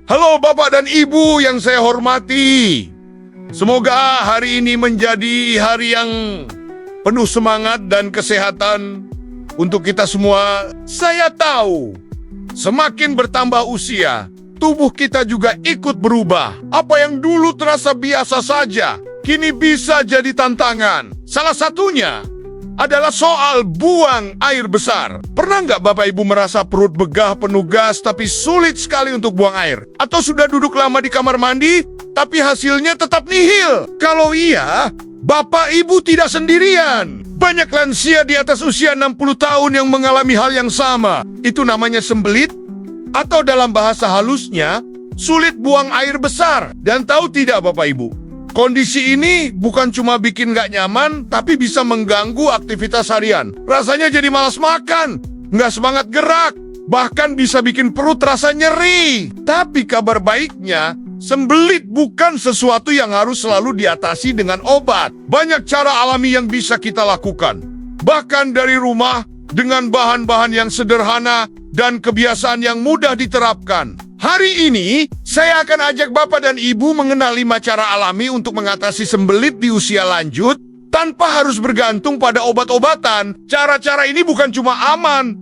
Halo Bapak dan Ibu yang saya hormati. Semoga hari ini menjadi hari yang penuh semangat dan kesehatan untuk kita semua. Saya tahu, semakin bertambah usia, tubuh kita juga ikut berubah. Apa yang dulu terasa biasa saja, kini bisa jadi tantangan. Salah satunya adalah soal buang air besar. Pernah nggak Bapak Ibu merasa perut begah penuh gas tapi sulit sekali untuk buang air? Atau sudah duduk lama di kamar mandi tapi hasilnya tetap nihil? Kalau iya, Bapak Ibu tidak sendirian. Banyak lansia di atas usia 60 tahun yang mengalami hal yang sama. Itu namanya sembelit, atau dalam bahasa halusnya, sulit buang air besar. Dan tahu tidak Bapak Ibu? Kondisi ini bukan cuma bikin nggak nyaman, tapi bisa mengganggu aktivitas harian. Rasanya jadi malas makan, nggak semangat gerak, bahkan bisa bikin perut rasa nyeri. Tapi kabar baiknya, sembelit bukan sesuatu yang harus selalu diatasi dengan obat. Banyak cara alami yang bisa kita lakukan. Bahkan dari rumah, dengan bahan-bahan yang sederhana dan kebiasaan yang mudah diterapkan. Hari ini, saya akan ajak Bapak dan Ibu mengenal 5 cara alami untuk mengatasi sembelit di usia lanjut tanpa harus bergantung pada obat-obatan. Cara-cara ini bukan cuma aman,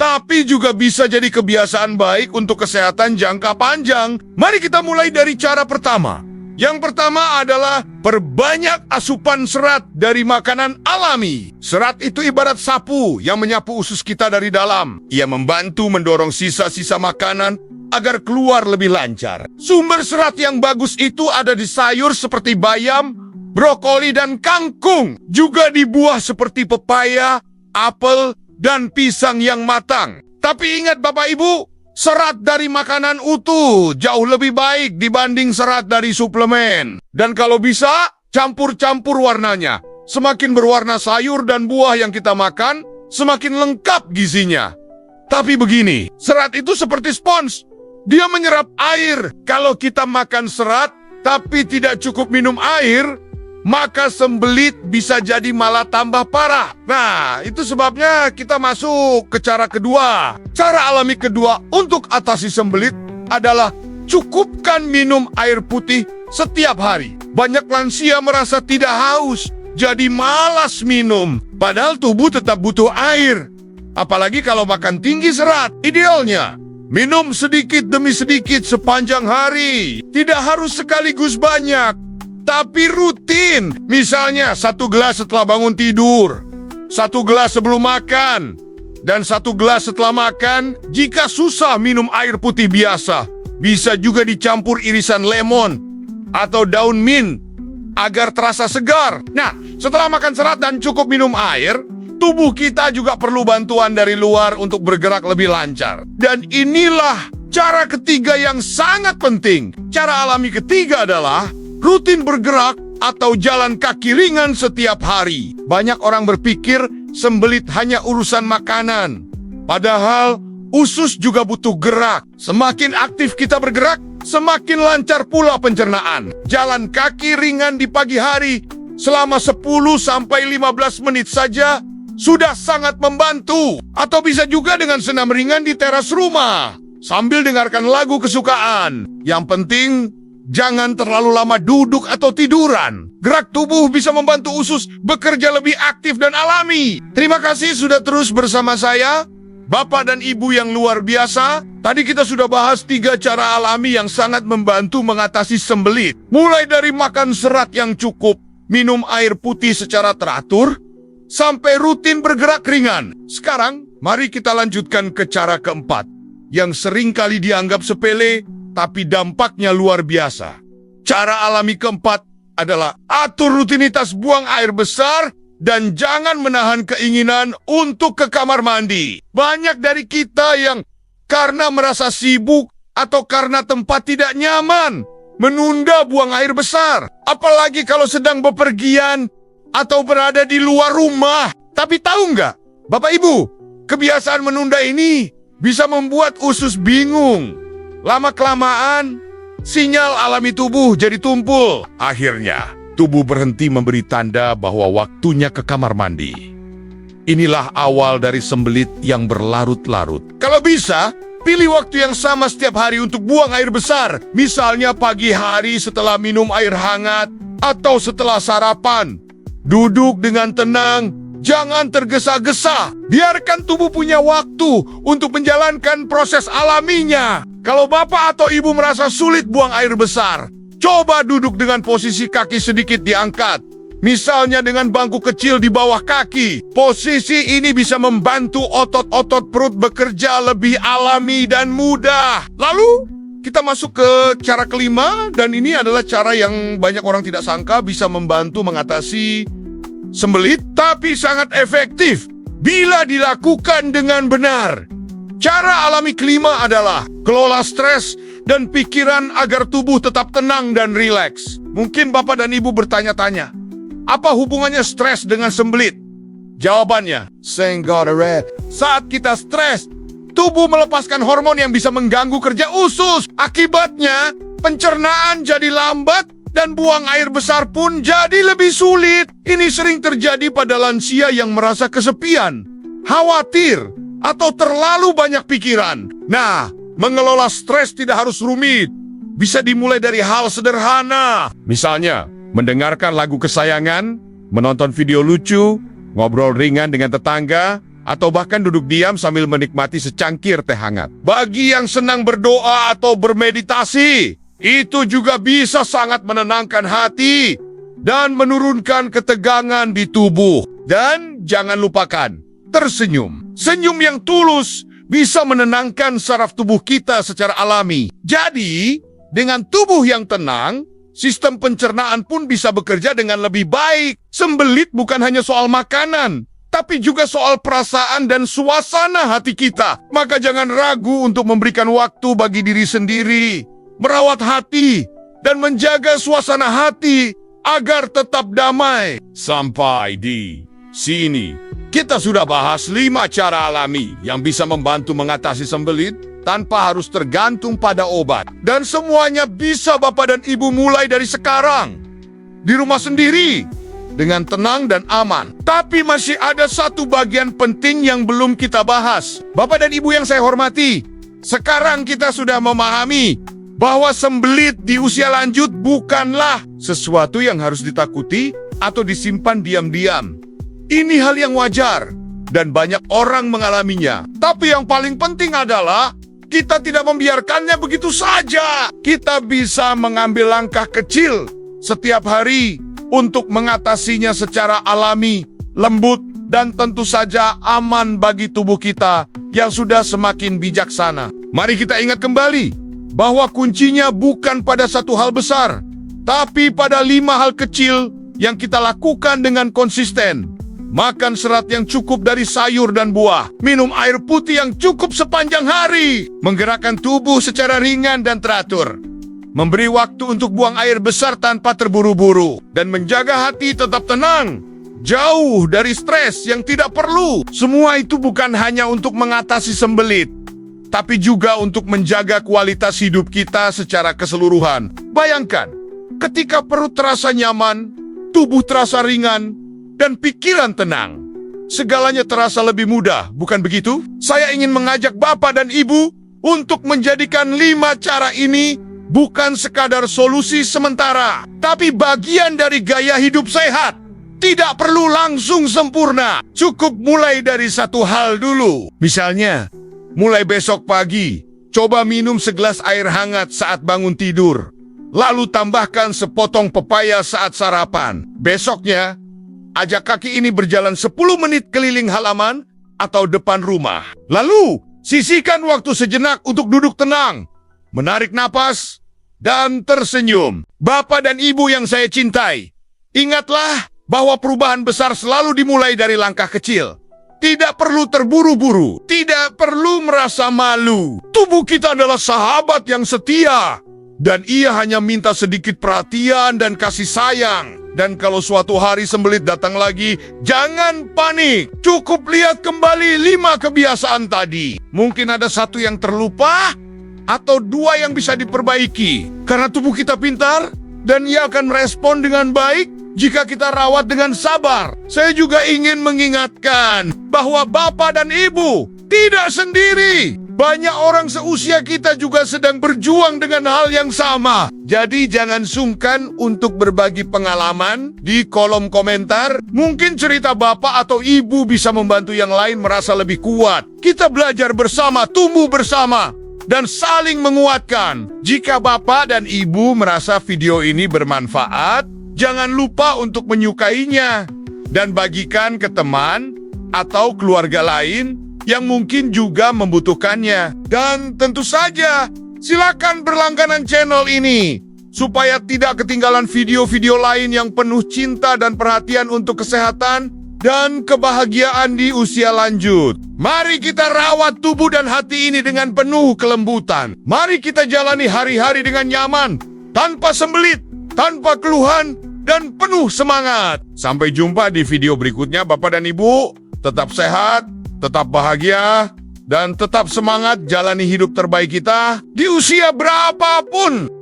tapi juga bisa jadi kebiasaan baik untuk kesehatan jangka panjang. Mari kita mulai dari cara pertama. Yang pertama adalah perbanyak asupan serat dari makanan alami. Serat itu ibarat sapu yang menyapu usus kita dari dalam. Ia membantu mendorong sisa-sisa makanan agar keluar lebih lancar. Sumber serat yang bagus itu ada di sayur seperti bayam, brokoli, dan kangkung. Juga di buah seperti pepaya, apel, dan pisang yang matang. Tapi ingat Bapak Ibu, serat dari makanan utuh jauh lebih baik dibanding serat dari suplemen. Dan kalau bisa, campur-campur warnanya. Semakin berwarna sayur dan buah yang kita makan, semakin lengkap gizinya. Tapi begini, serat itu seperti spons. Dia menyerap air. Kalau kita makan serat, tapi tidak cukup minum air, maka sembelit bisa jadi malah tambah parah. Nah, itu sebabnya kita masuk ke cara kedua. Cara alami kedua untuk atasi sembelit adalah cukupkan minum air putih setiap hari. Banyak lansia merasa tidak haus, jadi malas minum. Padahal tubuh tetap butuh air. Apalagi kalau makan tinggi serat. Idealnya, minum sedikit demi sedikit sepanjang hari. Tidak harus sekaligus banyak, tapi rutin. Misalnya 1 gelas setelah bangun tidur, 1 gelas sebelum makan, dan 1 gelas setelah makan. Jika susah minum air putih biasa, bisa juga dicampur irisan lemon atau daun mint agar terasa segar. Nah, setelah makan serat dan cukup minum air, tubuh kita juga perlu bantuan dari luar untuk bergerak lebih lancar. Dan inilah cara ketiga yang sangat penting. Cara alami ketiga adalah rutin bergerak atau jalan kaki ringan setiap hari. Banyak orang berpikir sembelit hanya urusan makanan. Padahal usus juga butuh gerak. Semakin aktif kita bergerak, semakin lancar pula pencernaan. Jalan kaki ringan di pagi hari selama 10-15 menit saja sudah sangat membantu. Atau bisa juga dengan senam ringan di teras rumah sambil dengarkan lagu kesukaan. Yang penting, jangan terlalu lama duduk atau tiduran. Gerak tubuh bisa membantu usus bekerja lebih aktif dan alami. Terima kasih sudah terus bersama saya, Bapak dan Ibu yang luar biasa. Tadi kita sudah bahas 3 cara alami yang sangat membantu mengatasi sembelit. Mulai dari makan serat yang cukup, minum air putih secara teratur, sampai rutin bergerak ringan. Sekarang, mari kita lanjutkan ke cara keempat, yang sering kali dianggap sepele, tapi dampaknya luar biasa. Cara alami keempat adalah atur rutinitas buang air besar dan jangan menahan keinginan untuk ke kamar mandi. Banyak dari kita yang karena merasa sibuk atau karena tempat tidak nyaman, menunda buang air besar. Apalagi kalau sedang bepergian atau berada di luar rumah. Tapi tahu nggak, Bapak Ibu, kebiasaan menunda ini bisa membuat usus bingung. Lama-kelamaan, sinyal alami tubuh jadi tumpul. Akhirnya, tubuh berhenti memberi tanda bahwa waktunya ke kamar mandi. Inilah awal dari sembelit yang berlarut-larut. Kalau bisa, Pilih waktu yang sama setiap hari untuk buang air besar. Misalnya pagi hari setelah minum air hangat atau setelah sarapan. Duduk dengan tenang, jangan tergesa-gesa. Biarkan tubuh punya waktu untuk menjalankan proses alaminya. Kalau bapak atau ibu merasa sulit buang air besar, coba duduk dengan posisi kaki sedikit diangkat. Misalnya dengan bangku kecil di bawah kaki. Posisi ini bisa membantu otot-otot perut bekerja lebih alami dan mudah. Lalu, kita masuk ke cara kelima, dan ini adalah cara yang banyak orang tidak sangka bisa membantu mengatasi sembelit, tapi sangat efektif bila dilakukan dengan benar. Cara alami kelima adalah kelola stres dan pikiran agar tubuh tetap tenang dan rileks. Mungkin bapak dan ibu bertanya-tanya, apa hubungannya stres dengan sembelit? Jawabannya, saat kita stres, tubuh melepaskan hormon yang bisa mengganggu kerja usus. Akibatnya, pencernaan jadi lambat dan buang air besar pun jadi lebih sulit. Ini sering terjadi pada lansia yang merasa kesepian, khawatir, atau terlalu banyak pikiran. Nah, mengelola stres tidak harus rumit. Bisa dimulai dari hal sederhana. Misalnya, mendengarkan lagu kesayangan, menonton video lucu, ngobrol ringan dengan tetangga, atau bahkan duduk diam sambil menikmati secangkir teh hangat. Bagi yang senang berdoa atau bermeditasi, itu juga bisa sangat menenangkan hati dan menurunkan ketegangan di tubuh. Dan jangan lupakan, tersenyum. Senyum yang tulus bisa menenangkan saraf tubuh kita secara alami. Jadi, dengan tubuh yang tenang, sistem pencernaan pun bisa bekerja dengan lebih baik. Sembelit bukan hanya soal makanan, tapi juga soal perasaan dan suasana hati kita. Maka jangan ragu untuk memberikan waktu bagi diri sendiri, merawat hati, dan menjaga suasana hati agar tetap damai. Sampai di sini, kita sudah bahas 5 cara alami yang bisa membantu mengatasi sembelit tanpa harus tergantung pada obat. Dan semuanya bisa bapak dan ibu mulai dari sekarang. Di rumah sendiri, dengan tenang dan aman. Tapi masih ada satu bagian penting yang belum kita bahas. Bapak dan ibu yang saya hormati, sekarang kita sudah memahami bahwa sembelit di usia lanjut bukanlah sesuatu yang harus ditakuti atau disimpan diam-diam. Ini hal yang wajar, dan banyak orang mengalaminya. Tapi yang paling penting adalah kita tidak membiarkannya begitu saja. Kita bisa mengambil langkah kecil setiap hari untuk mengatasinya secara alami, lembut, dan tentu saja aman bagi tubuh kita yang sudah semakin bijaksana. Mari kita ingat kembali bahwa kuncinya bukan pada satu hal besar, tapi pada 5 hal kecil yang kita lakukan dengan konsisten. Makan serat yang cukup dari sayur dan buah. Minum air putih yang cukup sepanjang hari. Menggerakkan tubuh secara ringan dan teratur. Memberi waktu untuk buang air besar tanpa terburu-buru. Dan menjaga hati tetap tenang. Jauh dari stres yang tidak perlu. Semua itu bukan hanya untuk mengatasi sembelit, tapi juga untuk menjaga kualitas hidup kita secara keseluruhan. Bayangkan, ketika perut terasa nyaman, tubuh terasa ringan, dan pikiran tenang, segalanya terasa lebih mudah, bukan begitu? Saya ingin mengajak bapak dan ibu untuk menjadikan 5 cara ini bukan sekadar solusi sementara, tapi bagian dari gaya hidup sehat. Tidak perlu langsung sempurna, cukup mulai dari satu hal dulu. Misalnya, mulai besok pagi, coba minum segelas air hangat saat bangun tidur, lalu tambahkan sepotong pepaya saat sarapan. Besoknya, ajak kaki ini berjalan 10 menit keliling halaman atau depan rumah. Lalu, sisihkan waktu sejenak untuk duduk tenang, menarik napas, dan tersenyum. Bapak dan ibu yang saya cintai, ingatlah bahwa perubahan besar selalu dimulai dari langkah kecil. Tidak perlu terburu-buru, tidak perlu merasa malu. Tubuh kita adalah sahabat yang setia, dan ia hanya minta sedikit perhatian dan kasih sayang. Dan kalau suatu hari sembelit datang lagi, jangan panik. Cukup lihat kembali 5 kebiasaan tadi. Mungkin ada 1 yang terlupa, atau 2 yang bisa diperbaiki. Karena tubuh kita pintar, dan ia akan merespon dengan baik jika kita rawat dengan sabar. Saya juga ingin mengingatkan bahwa bapak dan ibu tidak sendiri. Banyak orang seusia kita juga sedang berjuang dengan hal yang sama. Jadi jangan sungkan untuk berbagi pengalaman di kolom komentar. Mungkin cerita bapak atau ibu bisa membantu yang lain merasa lebih kuat. Kita belajar bersama, tumbuh bersama, dan saling menguatkan. Jika bapak dan ibu merasa video ini bermanfaat, jangan lupa untuk menyukainya dan bagikan ke teman atau keluarga lain yang mungkin juga membutuhkannya. Dan tentu saja, silakan berlangganan channel ini supaya tidak ketinggalan video-video lain yang penuh cinta dan perhatian untuk kesehatan dan kebahagiaan di usia lanjut. Mari kita rawat tubuh dan hati ini dengan penuh kelembutan. Mari kita jalani hari-hari dengan nyaman, tanpa sembelit, tanpa keluhan, dan penuh semangat. Sampai jumpa di video berikutnya, Bapak dan Ibu. Tetap sehat, tetap bahagia, dan tetap semangat jalani hidup terbaik kita di usia berapapun.